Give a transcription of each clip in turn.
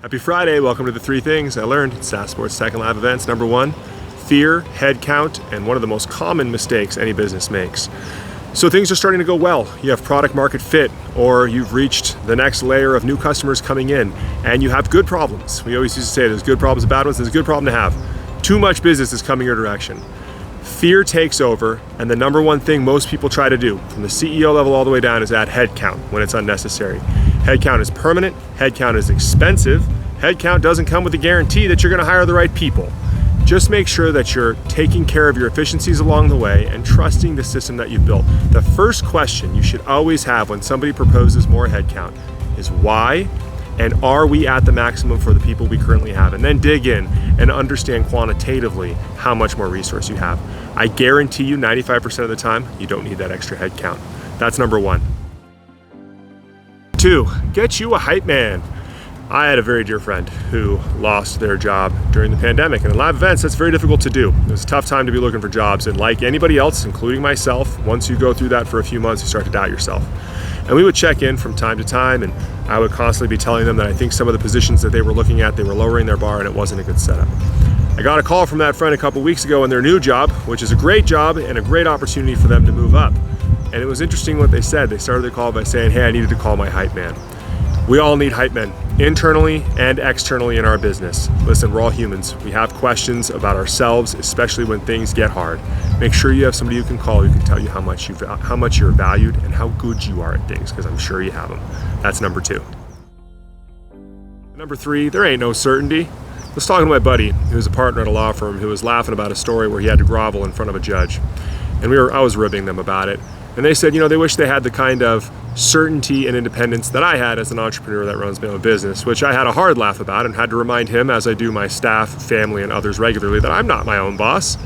Happy Friday, welcome to the 3 things I learned at Saas Sports Tech and Lab events. Number 1, fear, head count, and one of the most common mistakes any business makes. So things are starting to go well. You have product market fit, or you've reached the next layer of new customers coming in, and you have good problems. We always used to say there's good problems and bad ones. There's a good problem to have. Too much business is coming your direction. Fear takes over, and the number one thing most people try to do, from the CEO level all the way down, is add headcount when it's unnecessary. Headcount is permanent, headcount is expensive, headcount doesn't come with a guarantee that you're going to hire the right people. Just make sure that you're taking care of your efficiencies along the way and trusting the system that you've built. The first question you should always have when somebody proposes more headcount is why, and are we at the maximum for the people we currently have? And then dig in and understand quantitatively how much more resource you have. I guarantee you 95% of the time, you don't need that extra headcount. That's number 1. 2, get you a hype man. I had a very dear friend who lost their job during the pandemic, and in live events, that's very difficult to do. It was a tough time to be looking for jobs, and like anybody else, including myself, once you go through that for a few months, you start to doubt yourself. And we would check in from time to time, and I would constantly be telling them that I think some of the positions that they were looking at, they were lowering their bar, and it wasn't a good setup. I got a call from that friend a couple weeks ago in their new job, which is a great job and a great opportunity for them to move up. And it was interesting what they said. They started their call by saying, hey, I needed to call my hype man. We all need hype men, internally and externally in our business. Listen, we're all humans. We have questions about ourselves, especially when things get hard. Make sure you have somebody you can call who can tell you how much you're valued and how good you are at things, because I'm sure you have them. That's number 2. Number 3, there ain't no certainty. I was talking to my buddy, who was a partner at a law firm, who was laughing about a story where he had to grovel in front of a judge. And I was ribbing them about it. And they said, they wish they had the kind of certainty and independence that I had as an entrepreneur that runs my own business, which I had a hard laugh about and had to remind him, as I do my staff, family, and others regularly, that I'm not my own boss.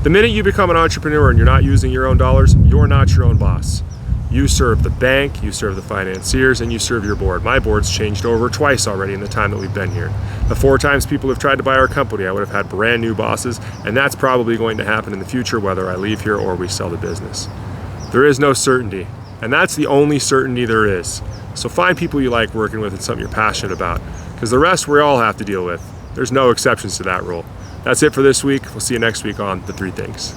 The minute you become an entrepreneur and you're not using your own dollars, you're not your own boss. You serve the bank, you serve the financiers, and you serve your board. My board's changed over twice already in the time that we've been here. The 4 times people have tried to buy our company, I would have had brand new bosses, and that's probably going to happen in the future whether I leave here or we sell the business. There is no certainty, and that's the only certainty there is. So find people you like working with and something you're passionate about, because the rest we all have to deal with. There's no exceptions to that rule. That's it for this week. We'll see you next week on The 3 Things.